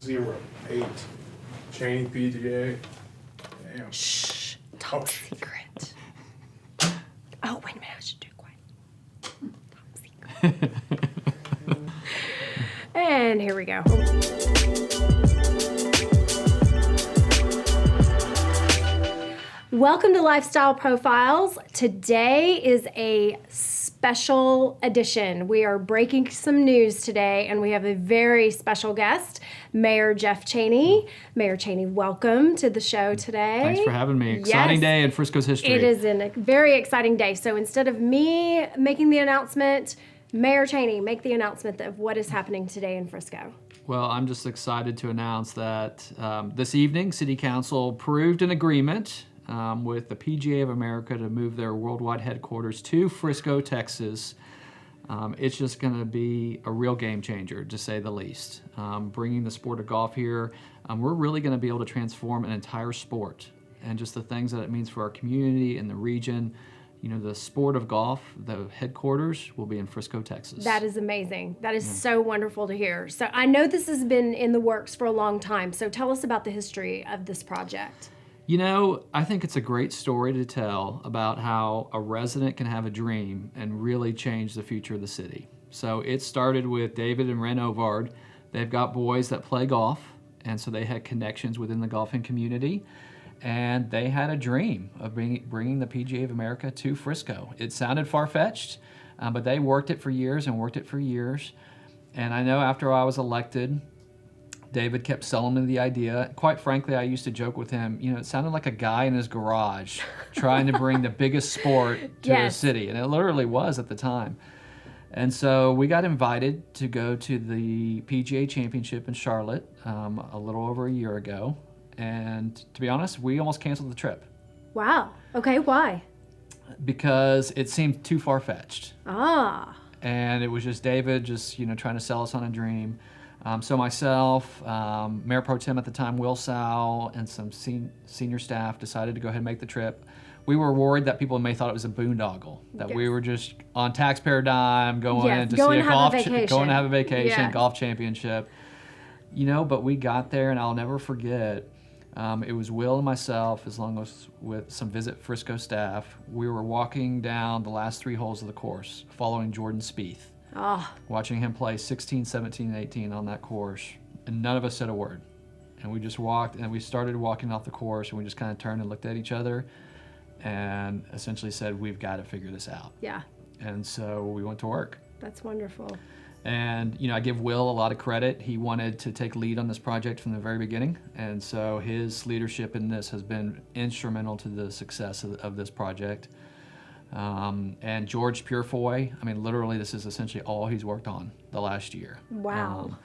08. Cheney PGA. Damn. Shh. Top secret. Oh, wait a minute. I should do it quiet. Top secret. And here we go. Welcome to Lifestyle Profiles. Today is a special edition. We are breaking some news today, and we have a very special guest, Mayor Jeff Cheney. Mayor Cheney, welcome to the show today. Thanks for having me. Exciting day in Frisco's history. It is a very exciting day. So instead of me making the announcement, Mayor Cheney, make the announcement of what is happening today in Frisco. Well, I'm just excited to announce that this evening, City Council approved an agreement with the PGA of America to move their worldwide headquarters to Frisco, Texas. It's just going to be a real game changer, to say the least. Bringing the sport of golf here, we're really going to be able to transform an entire sport and just the things that it means for our community and the region. You know, the sport of golf, the headquarters will be in Frisco, Texas. That is amazing. That is so wonderful to hear. So I know this has been in the works for a long time. So tell us about the history of this project. You know, I think it's a great story to tell about how a resident can have a dream and really change the future of the city. So it started with David and Ren Ovard. They've got boys that play golf, and so they had connections within the golfing community. And they had a dream of bringing the PGA of America to Frisco. It sounded far-fetched, but they worked it for years and worked it for years. And I know after I was elected, David kept selling me the idea. Quite frankly, I used to joke with him, you know, it sounded like a guy in his garage trying to bring the biggest sport to a city. And it literally was at the time. And so we got invited to go to the PGA Championship in Charlotte a little over a year ago. And to be honest, we almost canceled the trip. Wow. Okay, why? Because it seemed too far-fetched. Ah. And it was just David just, you know, trying to sell us on a dream. So myself, Mayor Pro Tem at the time, Will Sow, and some senior staff decided to go ahead and make the trip. We were worried that people may thought it was a boondoggle, that we were just on taxpayer dime going to see a golf, going to have a vacation, golf championship. You know, but we got there, and I'll never forget. It was Will and myself, as long as with some Visit Frisco staff. We were walking down the last 3 holes of the course, following Jordan Spieth. Watching him play 16, 17, and 18 on that course, and none of us said a word. And we just walked, and we started walking off the course, and we just kind of turned and looked at each other and essentially said, we've got to figure this out. Yeah. And so we went to work. That's wonderful. And, you know, I give Will a lot of credit. He wanted to take lead on this project from the very beginning. And so his leadership in this has been instrumental to the success of this project. And George Purefoy, I mean, literally, this is essentially all he's worked on the last year. Wow.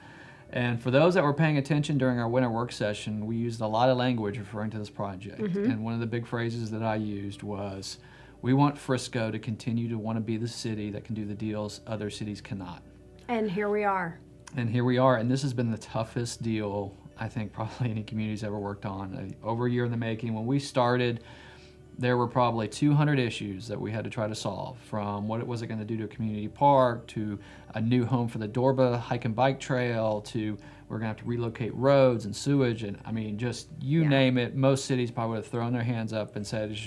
And for those that were paying attention during our winter work session, we used a lot of language referring to this project. And one of the big phrases that I used was, we want Frisco to continue to want to be the city that can do the deals other cities cannot. And here we are. And here we are. And this has been the toughest deal I think probably any community's ever worked on. Over a year in the making. When we started, there were probably 200 issues that we had to try to solve, from what was it going to do to a community park, to a new home for the Dorba hike and bike trail, to we're going to have to relocate roads and sewage, and I mean, just you name it. Most cities probably would have thrown their hands up and said it's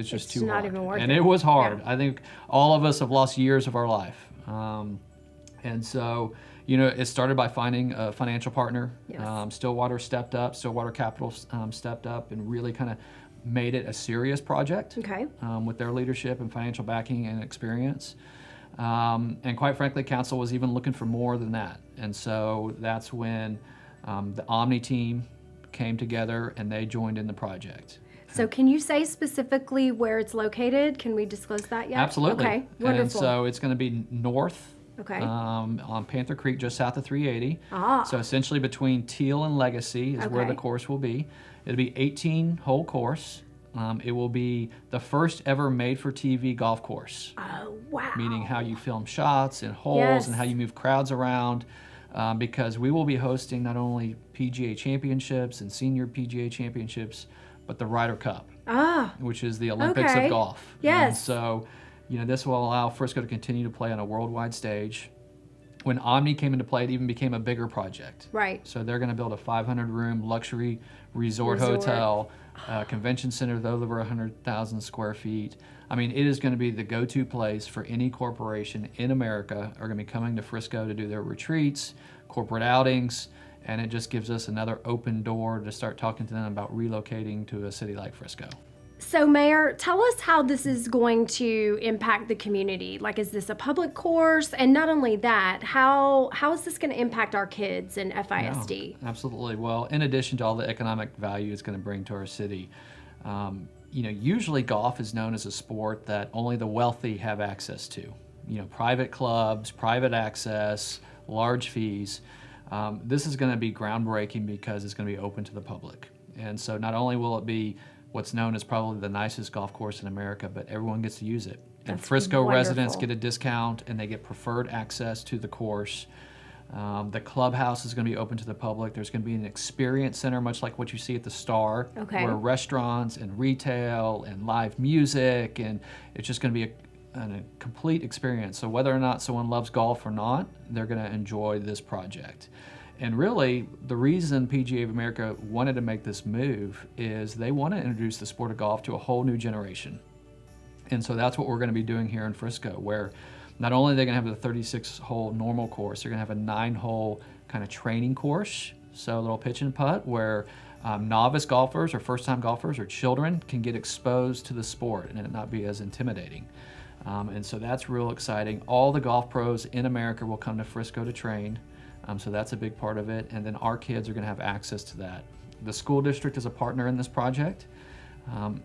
just too hard. Not even worth and it. It was hard. Yeah. I think all of us have lost years of our life, and so. You know, it started by finding a financial partner. Yes. Stillwater stepped up, Stillwater Capital stepped up and really kind of made it a serious project with their leadership and financial backing and experience. And quite frankly, council was even looking for more than that. And so that's when the Omni team came together and they joined in the project. So can you say specifically where it's located? Can we disclose that yet? Absolutely. Okay, wonderful. And so it's going to be north. On Panther Creek, just south of 380. So essentially between Teal and Legacy is where the course will be. It'll be 18-hole course. It will be the first ever made-for-TV golf course. Oh, wow. Meaning how you film shots and holes and how you move crowds around. Because we will be hosting not only PGA championships and senior PGA championships, but the Ryder Cup, which is the Olympics of golf. Yes. And so... You know, this will allow Frisco to continue to play on a worldwide stage. When Omni came into play, it even became a bigger project. Right. So they're going to build a 500-room luxury resort hotel, convention center with over 100,000 square feet. I mean, it is going to be the go-to place for any corporation in America are going to be coming to Frisco to do their retreats, corporate outings, and it just gives us another open door to start talking to them about relocating to a city like Frisco. So, Mayor, tell us how this is going to impact the community. Like, is this a public course? And not only that, how is this going to impact our kids in FISD? Yeah, absolutely. Well, in addition to all the economic value it's going to bring to our city, usually golf is known as a sport that only the wealthy have access to. Private clubs, private access, large fees. This is going to be groundbreaking because it's going to be open to the public. And so not only will it be what's known as probably the nicest golf course in America, but everyone gets to use it. And Frisco residents get a discount and they get preferred access to the course. The clubhouse is going to be open to the public. There's going to be an experience center, much like what you see at the Star, where restaurants and retail and live music, and it's just going to be a complete experience. So whether or not someone loves golf or not, they're going to enjoy this project. And really, the reason PGA of America wanted to make this move is they want to introduce the sport of golf to a whole new generation. And so that's what we're going to be doing here in Frisco, where not only are they going to have the 36-hole normal course, they're going to have a 9-hole kind of training course, so a little pitch and putt, where novice golfers or first-time golfers or children can get exposed to the sport and it not be as intimidating. And so that's real exciting. All the golf pros in America will come to Frisco to train. So that's a big part of it, and then our kids are going to have access to that. The school district is a partner in this project,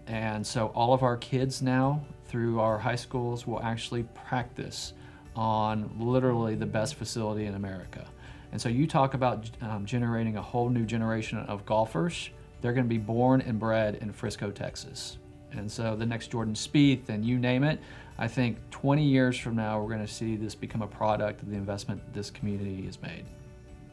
and so all of our kids now through our high schools will actually practice on literally the best facility in America. And so you talk about generating a whole new generation of golfers. They're going to be born and bred in Frisco, Texas. And so the next Jordan Spieth and you name it, I think 20 years from now, we're going to see this become a product of the investment this community has made.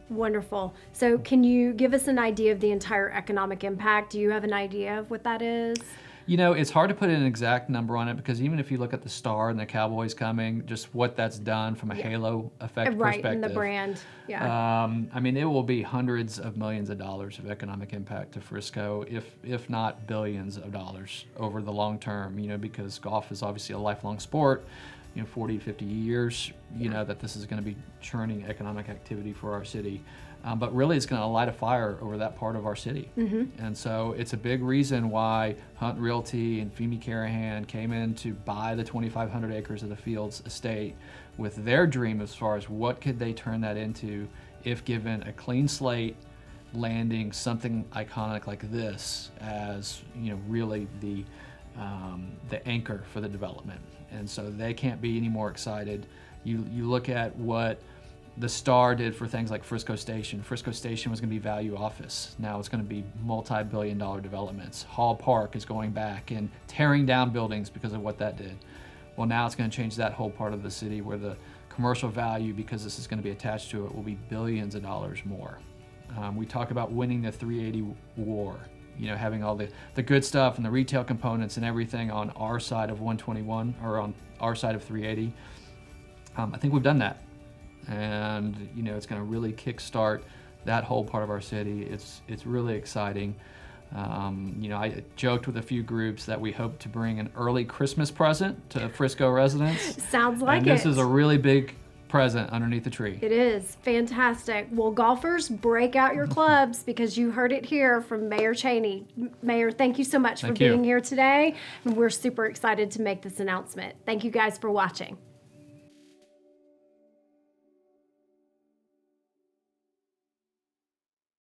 Wonderful. So can you give us an idea of the entire economic impact? Do you have an idea of what that is? It's hard to put an exact number on it because even if you look at the Star and the Cowboys coming, just what that's done from a halo effect perspective. Right, and the brand, it will be hundreds of millions of dollars of economic impact to Frisco, if not billions of dollars over the long term, because golf is obviously a lifelong sport. 40, 50 years, that this is going to be churning economic activity for our city. But really it's going to light a fire over that part of our city. And so it's a big reason why Hunt Realty and Femi Carahan came in to buy the 2,500 acres of the Fields estate with their dream as far as what could they turn that into if given a clean slate, landing something iconic like this as really the anchor for the development. And so they can't be any more excited. You look at what the Star did for things like Frisco Station. Frisco Station was going to be value office. Now it's going to be multi-billion-dollar developments. Hall Park is going back and tearing down buildings because of what that did. Well, now it's going to change that whole part of the city where the commercial value, because this is going to be attached to it, will be billions of dollars more. We talk about winning the 380 war. Having all the good stuff and the retail components and everything on our side of 121 or on our side of 380. I think we've done that. And, it's going to really kickstart that whole part of our city. It's really exciting. I joked with a few groups that we hope to bring an early Christmas present to Frisco residents. Sounds like and this is a really big present underneath the tree. It is fantastic. Well, golfers, break out your clubs because you heard it here from Mayor Cheney. Mayor, thank you so much for being here today. And we're super excited to make this announcement. Thank you guys for watching.